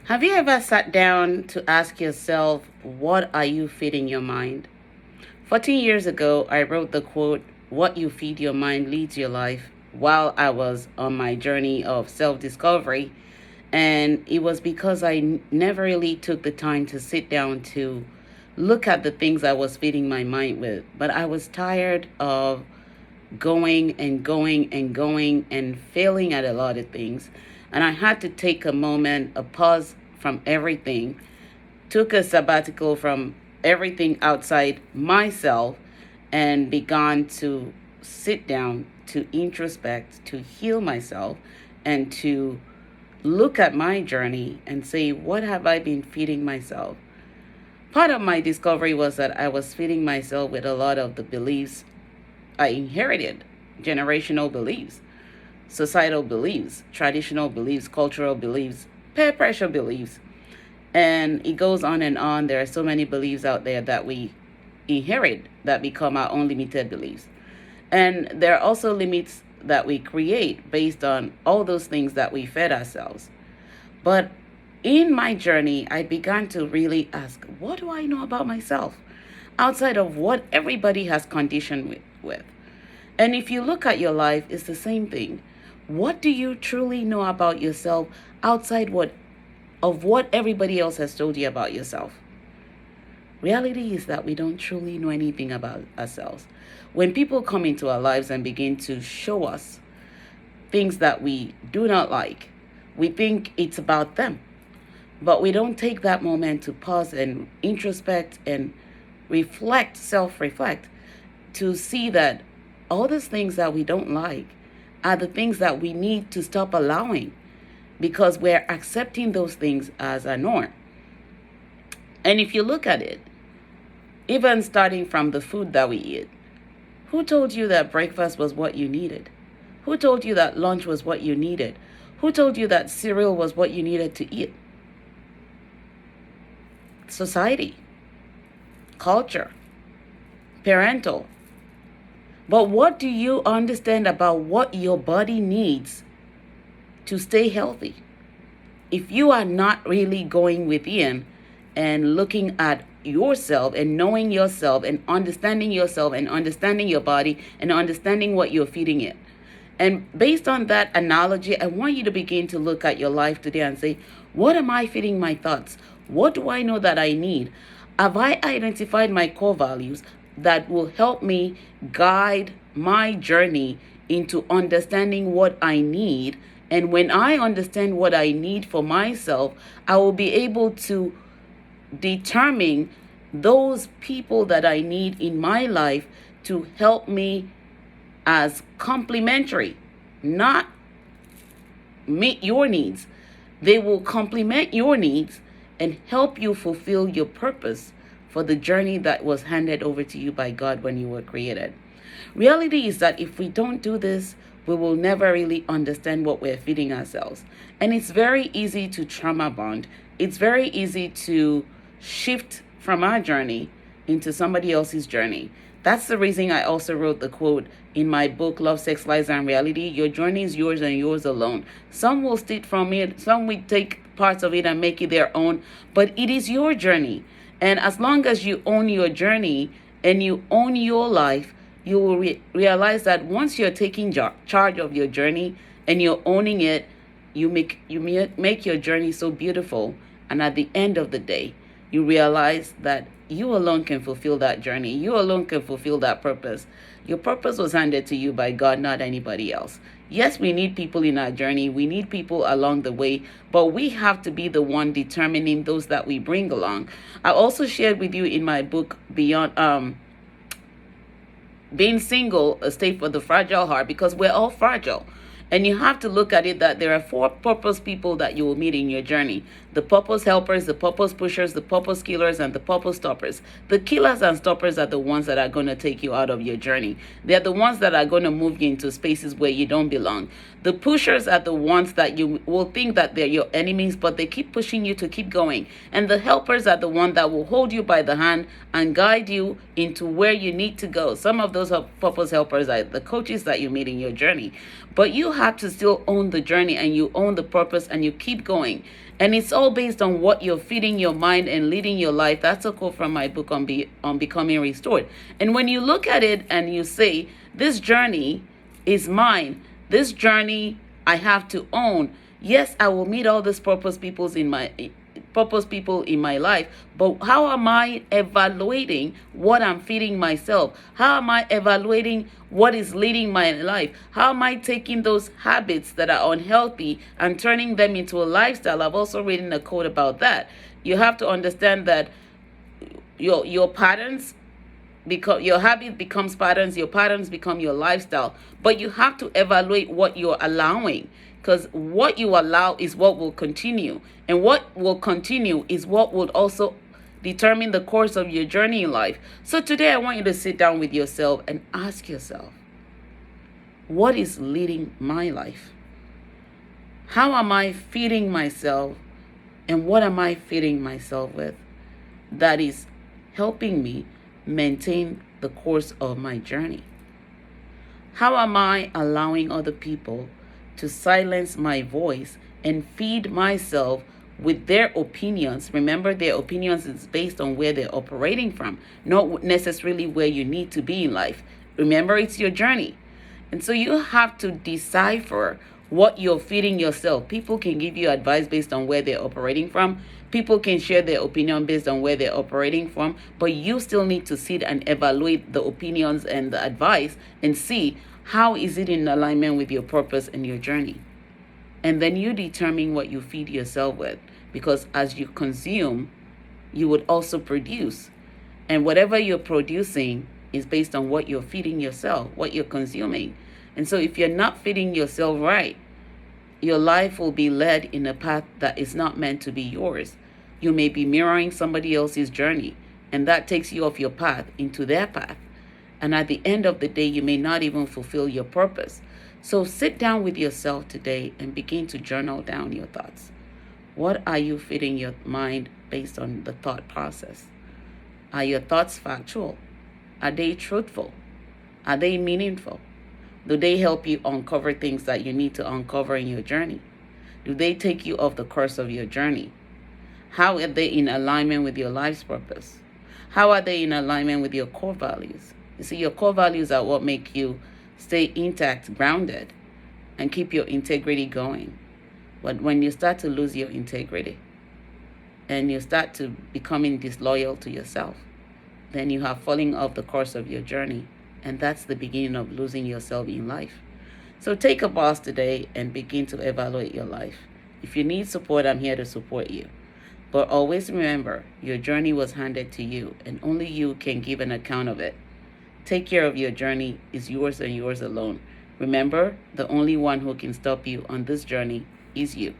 Have you ever sat down to ask yourself, what are you feeding your mind? 14 years ago, I wrote the quote, "What you feed your mind leads your life," while I was on my journey of self discovery. And it was because never really took the time to sit down to look at the things I was feeding my mind with. But I was tired of going and going and going and failing at a lot of things. And I had to take a moment, a pause from everything, took a sabbatical from everything outside myself, and began to sit down, to introspect, to heal myself, and to look at my journey and say, what have I been feeding myself? Part of my discovery was that I was feeding myself with a lot of the beliefs I inherited, generational beliefs, societal beliefs, traditional beliefs, cultural beliefs, peer pressure beliefs. And it goes on and on. There are so many beliefs out there that we inherit that become our own limited beliefs. And there are also limits that we create based on all those things that we fed ourselves. But in my journey, I began to really ask, what do I know about myself outside of what everybody has conditioned me with? And if you look at your life, it's the same thing. What do you truly know about yourself outside of what everybody else has told you about yourself? Reality is that we don't truly know anything about ourselves. When people come into our lives and begin to show us things that we do not like, we think it's about them. But we don't take that moment to pause and introspect and reflect, self-reflect, to see that all those things that we don't like are the things that we need to stop allowing, because we're accepting those things as a norm. And if you look at it, even starting from the food that we eat, who told you that breakfast was what you needed? Who told you that lunch was what you needed? Who told you that cereal was what you needed to eat? Society, culture, parental. But what do you understand about what your body needs to stay healthy? If you are not really going within and looking at yourself and knowing yourself and understanding your body and understanding what you're feeding it. And based on that analogy, I want you to begin to look at your life today and say, what am I feeding my thoughts? What do I know that I need? Have I identified my core values that will help me guide my journey into understanding what I need? And when I understand what I need for myself, I will be able to determine those people that I need in my life to help me as complementary, not meet your needs. They will complement your needs and help you fulfill your purpose for the journey that was handed over to you by God when you were created. Reality is that if we don't do this, we will never really understand what we're feeding ourselves. And it's very easy to trauma bond. It's very easy to shift from our journey into somebody else's journey. That's the reason I also wrote the quote in my book, Love, Sex, Lies, and Reality. Your journey is yours and yours alone. Some will steal from it. Some will take parts of it and make it their own. But it is your journey. And as long as you own your journey and you own your life, you will realize that once you're taking charge of your journey and you're owning it, you make your journey so beautiful. And at the end of the day, you realize that you alone can fulfill that journey. You alone can fulfill that purpose. Your purpose was handed to you by God, not anybody else. Yes, we need people in our journey. We need people along the way, but we have to be the one determining those that we bring along. I also shared with you in my book, Beyond Being Single, A State for the Fragile Heart, because we're all fragile. And you have to look at it that there are 4 purpose people that you will meet in your journey. The purpose helpers, the purpose pushers, the purpose killers, and the purpose stoppers. The killers and stoppers are the ones that are going to take you out of your journey. They're the ones that are going to move you into spaces where you don't belong. The pushers are the ones that you will think that they're your enemies, but they keep pushing you to keep going. And the helpers are the ones that will hold you by the hand and guide you into where you need to go. Some of those purpose helpers are the coaches that you meet in your journey. But you have to still own the journey, and you own the purpose, and you keep going. And it's all based on what you're feeding your mind and leading your life. That's a quote from my book on Becoming Restored. And when you look at it and you say, this journey is mine, this journey I have to own. Yes, I will meet all these purpose people in my life, but how am I evaluating what I'm feeding myself? How am I evaluating what is leading my life? How am I taking those habits that are unhealthy and turning them into a lifestyle? I've also written a quote about that. You have to understand that your patterns, because your habit becomes patterns, your patterns become your lifestyle. But you have to evaluate what you're allowing, because what you allow is what will continue, and what will continue is what will also determine the course of your journey in life. So today I want you to sit down with yourself and ask yourself, what is leading my life? How am I feeding myself, and what am I feeding myself with that is helping me maintain the course of my journey? How am I allowing other people to silence my voice and feed myself with their opinions? Remember, their opinions is based on where they're operating from, not necessarily where you need to be in life. Remember, it's your journey. And so you have to decipher what you're feeding yourself. People can give you advice based on where they're operating from. People can share their opinion based on where they're operating from, but you still need to sit and evaluate the opinions and the advice and see how is it in alignment with your purpose and your journey. And then you determine what you feed yourself with, because as you consume, you would also produce. And whatever you're producing is based on what you're feeding yourself, what you're consuming. And so if you're not feeding yourself right, your life will be led in a path that is not meant to be yours. You may be mirroring somebody else's journey, and that takes you off your path into their path. And at the end of the day, you may not even fulfill your purpose. So sit down with yourself today and begin to journal down your thoughts. What are you feeding your mind based on the thought process? Are your thoughts factual? Are they truthful? Are they meaningful? Do they help you uncover things that you need to uncover in your journey? Do they take you off the course of your journey? How are they in alignment with your life's purpose? How are they in alignment with your core values? You see, your core values are what make you stay intact, grounded, and keep your integrity going. But when you start to lose your integrity and you start to becoming disloyal to yourself, then you have fallen off the course of your journey. And that's the beginning of losing yourself in life. So take a pause today and begin to evaluate your life. If you need support, I'm here to support you. But always remember, your journey was handed to you, and only you can give an account of it. Take care of your journey. It's yours and yours alone. Remember, the only one who can stop you on this journey is you.